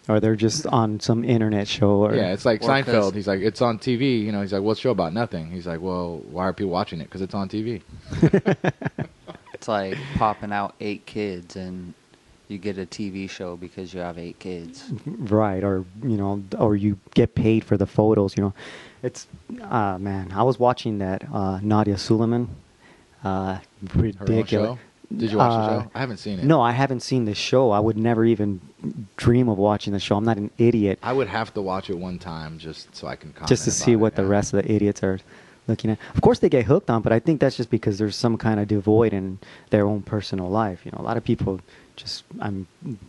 or they're just on some internet show. Or, yeah, it's like Seinfeld. He's like, it's on TV. You know, he's like, what's the show about? Nothing. He's like, well, why are people watching it? Because it's on TV. It's like popping out 8 kids and you get a TV show because you have 8 kids. Right, or or you get paid for the photos. It's man. I was watching that Nadia Suleiman. Ridiculous. Show? Did you watch the show? I haven't seen it. No, I haven't seen the show. I would never even dream of watching the show. I'm not an idiot. I would have to watch it one time just so I can comment just to see what the rest of the idiots are looking at. Of course, they get hooked on, but I think that's just because there's some kind of devoid in their own personal life. A lot of people just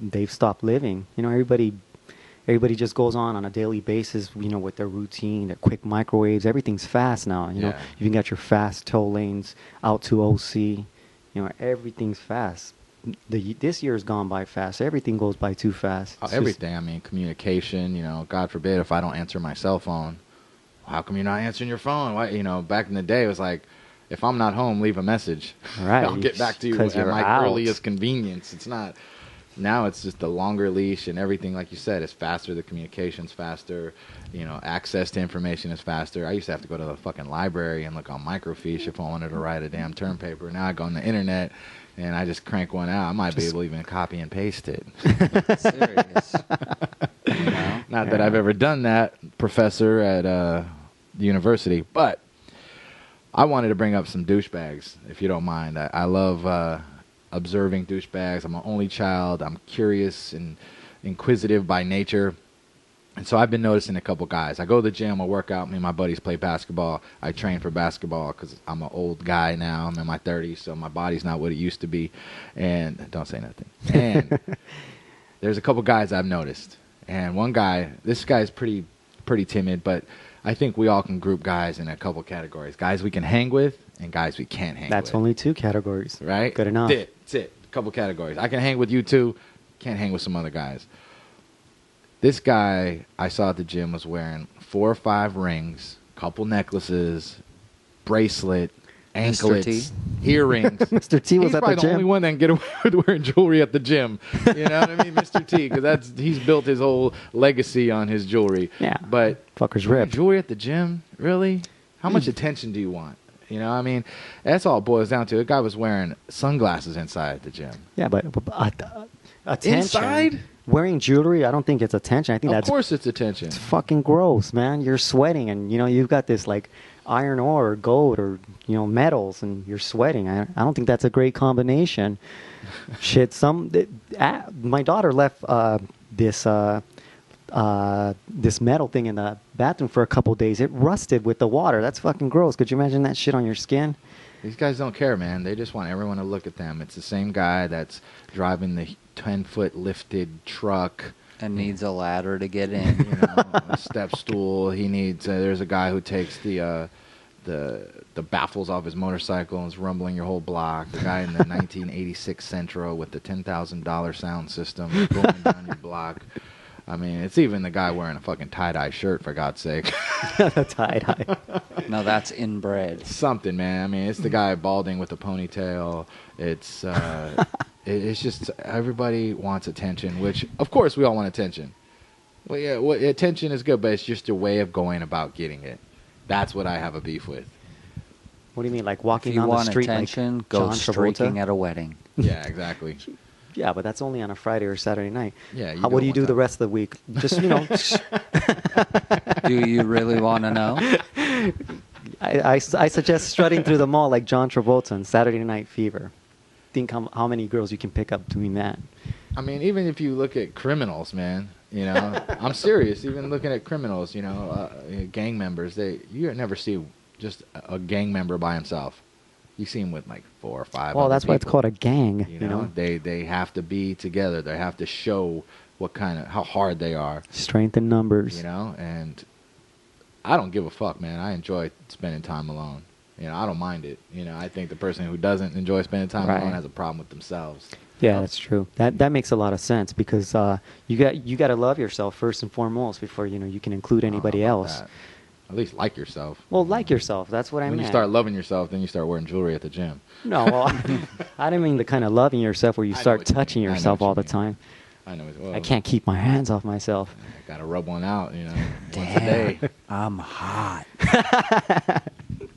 they've stopped living. Everybody just goes on a daily basis. With their routine, their quick microwaves. Everything's fast now. You even got your fast tow lanes out to OC. Everything's fast. This year's gone by fast. Everything goes by too fast. Everything. I mean, communication. God forbid if I don't answer my cell phone. How come you're not answering your phone? Why? Back in the day, it was like, if I'm not home, leave a message. Right. I'll get back to you at my earliest convenience. It's not. Now it's just the longer leash and everything, like you said, is faster. The communication's faster. Access to information is faster. I used to have to go to the fucking library and look on microfiche if I wanted to write a damn term paper. Now I go on the internet and I just crank one out. I might be able to even copy and paste it. Serious. Not that I've ever done that, professor at the university, but I wanted to bring up some douchebags, if you don't mind. I love observing douchebags. I'm an only child. I'm curious and inquisitive by nature. And so I've been noticing a couple guys. I go to the gym, I work out. Me and my buddies play basketball. I train for basketball because I'm an old guy now. I'm in my 30s, so my body's not what it used to be. And don't say nothing. And there's a couple guys I've noticed. And one guy, this guy's pretty timid, but I think we all can group guys in a couple categories. Guys we can hang with and guys we can't hang with. That's only 2 categories. Right? Good enough. That's it. A couple categories. I can hang with you two. Can't hang with some other guys. This guy I saw at the gym was wearing 4 or 5 rings, couple necklaces, bracelet, anklets, earrings. Mr. T was he's at the probably the gym. only one that can get away with wearing jewelry at the gym. You know what I mean? Mr. T, because he's built his whole legacy on his jewelry. Yeah. But fucker's ripped. Jewelry at the gym? Really? How much attention do you want? I mean, that's all it boils down to. The guy was wearing sunglasses inside the gym. Yeah, but attention. Inside? Wearing jewelry, I don't think it's attention. I think Of course it's attention. It's fucking gross, man. You're sweating, and you've got this like iron ore or gold or metals, and you're sweating. I don't think that's a great combination. Shit, my daughter left this metal thing in the bathroom for a couple days. It rusted with the water. That's fucking gross. Could you imagine that shit on your skin? These guys don't care, man. They just want everyone to look at them. It's the same guy that's driving the 10-foot lifted truck and needs a ladder to get in. A step stool. He needs. There's a guy who takes the baffles off his motorcycle and is rumbling your whole block. The guy in the 1986 Sentra with the $10,000 sound system going down your block. I mean, it's even the guy wearing a fucking tie-dye shirt, for God's sake. The tie-dye. No, that's inbred. Something, man. I mean, it's the guy balding with a ponytail. It's it's just everybody wants attention, which, of course, we all want attention. Well, yeah, attention is good, but it's just your way of going about getting it. That's what I have a beef with. What do you mean, like walking if you on want the street attention, like go John streaking Travolta? at a wedding. Yeah, exactly. Yeah, but that's only on a Friday or Saturday night. Yeah. What do you do the rest of the week? Just, Do you really want to know? I suggest strutting through the mall like John Travolta on Saturday Night Fever. Think how many girls you can pick up doing that. I mean, even if you look at criminals, man, I'm serious. Even looking at criminals, gang members, you never see just a gang member by himself. You see him with like 4 or 5. Well, that's people. why it's called a gang. They have to be together. They have to show how hard they are. Strength in numbers. And I don't give a fuck, man. I enjoy spending time alone. I don't mind it. I think the person who doesn't enjoy spending time alone has a problem with themselves. Yeah, that's true. That makes a lot of sense because you got to love yourself first and foremost before you can include anybody else. That. At least like yourself. Well, like yourself. That's what I meant. When you start loving yourself, then you start wearing jewelry at the gym. No, well, I didn't mean the kind of loving yourself where you start touching yourself all the time. I know. Well, I can't keep my hands off myself. I gotta rub one out, once a Damn, day. I'm hot.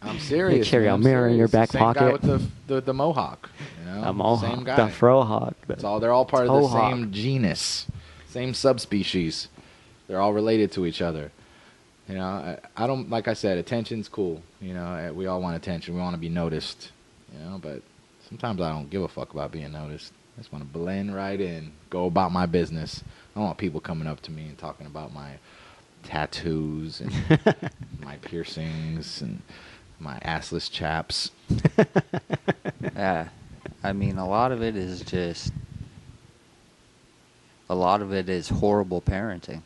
I'm serious. carry man, a I'm mirror in your serious. back Same guy pocket. with the mohawk. A mohawk, Same guy. the frohawk. They're all part of the Toehawk. same genus, same subspecies. They're all related to each other. I don't, like I said, attention's cool. We all want attention. We want to be noticed. But sometimes I don't give a fuck about being noticed. I just want to blend right in, go about my business. I don't want people coming up to me and talking about my tattoos and my piercings and my assless chaps. Yeah. I mean, a lot of it is horrible parenting.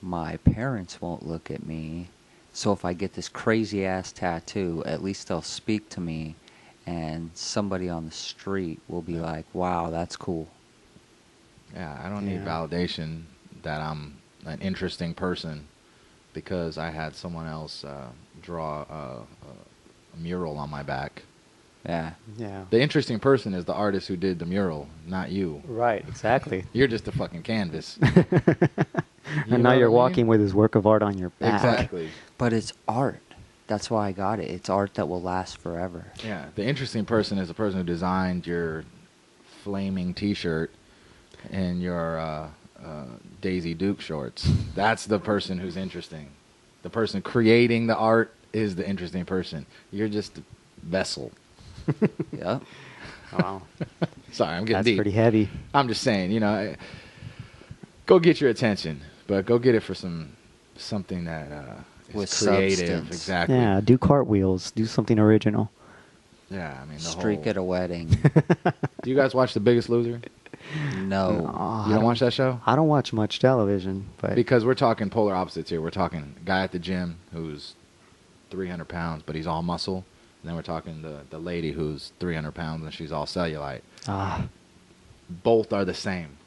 My parents won't look at me, so if I get this crazy ass tattoo, at least they'll speak to me, and somebody on the street will be like, wow, that's cool. Yeah, I don't need validation that I'm an interesting person because I had someone else draw a mural on my back. Yeah. Yeah. The interesting person is the artist who did the mural, not you. Right, exactly. You're just a fucking canvas. And now you're walking with his work of art on your back. Exactly. But it's art. That's why I got it. It's art that will last forever. Yeah, the interesting person is the person who designed your flaming T-shirt and your Daisy Duke shorts. That's the person who's interesting. The person creating the art is the interesting person. You're just a vessel. Yep. Wow. Sorry, I'm getting That's deep. pretty heavy. I'm just saying, go get your attention, but go get it for something that is With creative. substance. Exactly. Yeah, do cartwheels. Do something original. Yeah, I mean, Streak at a wedding. Do you guys watch The Biggest Loser? No. You don't watch that show? I don't watch much television, but Because we're talking polar opposites here. We're talking guy at the gym who's 300 pounds, but he's all muscle. And then we're talking the lady who's 300 pounds and she's all cellulite. Both are the same,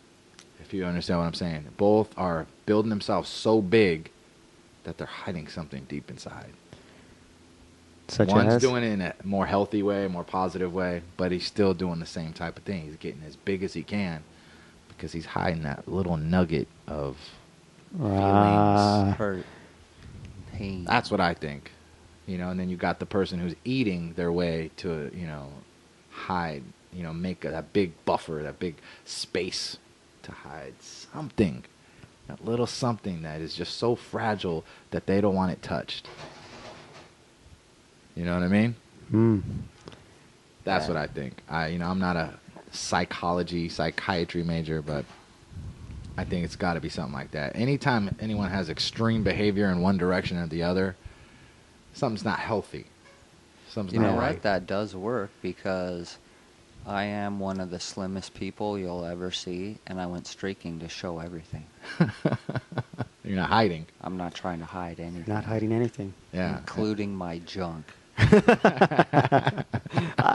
if you understand what I'm saying. Both are building themselves so big that they're hiding something deep inside. such One's as doing it in a more healthy way, more positive way, but he's still doing the same type of thing. He's getting as big as he can because he's hiding that little nugget of feelings. Hurt. Pain. That's what I think. And then you got the person who's eating their way to, hide, make that big buffer, that big space to hide something. That little something that is just so fragile that they don't want it touched. You know what I mean? That's what I think. I'm not a psychiatry major, but I think it's got to be something like that. Anytime anyone has extreme behavior in one direction or the other, something's not healthy. Something's You know not what? right. That does work because I am one of the slimmest people you'll ever see, and I went streaking to show everything. You're not hiding. I'm not trying to hide anything. not hiding anything. Yeah. Including my junk. I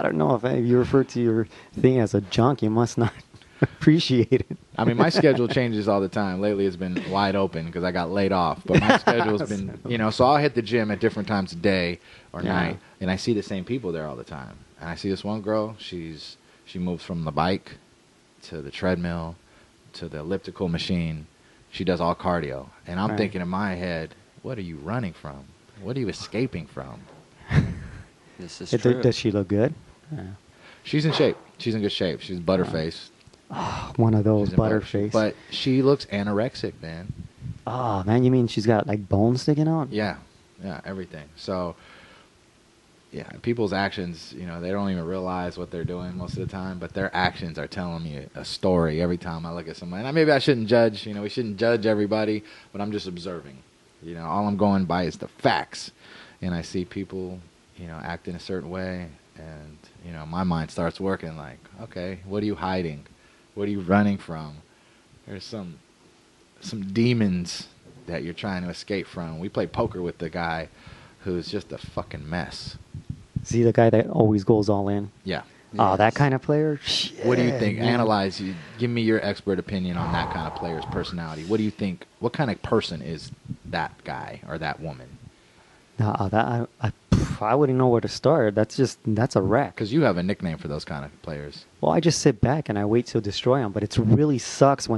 don't know if you refer to your thing as a junk, you must not appreciate it. I mean, my schedule changes all the time. Lately, it's been wide open because I got laid off. But my schedule's been, so I'll hit the gym at different times of day or night, and I see the same people there all the time. And I see this one girl. She moves from the bike to the treadmill to the elliptical machine. She does all cardio, and I'm thinking in my head, what are you running from? What are you escaping from? This is true. Does she look good? She's in shape. She's in good shape. She's butterface. One of those She's in butterface. But she looks anorexic, man. Oh, man, you mean she's got like bones sticking out? Yeah, everything. So, yeah, people's actions, they don't even realize what they're doing most of the time, but their actions are telling me a story every time I look at somebody. And maybe I shouldn't judge, we shouldn't judge everybody, but I'm just observing. All I'm going by is the facts. And I see people, act in a certain way, and, my mind starts working like, okay, what are you hiding? What are you running from? There's some demons that you're trying to escape from. We play poker with the guy who's just a fucking mess. See the guy that always goes all in? Yeah. Oh, that Yes. kind of player? Shit, What do you think? man. Analyze. Give me your expert opinion on that kind of player's personality. What do you think? What kind of person is that guy or that woman? I I wouldn't know where to start. That's a wreck. Because you have a nickname for those kind of players. Well, I just sit back and I wait to destroy them, but it really sucks when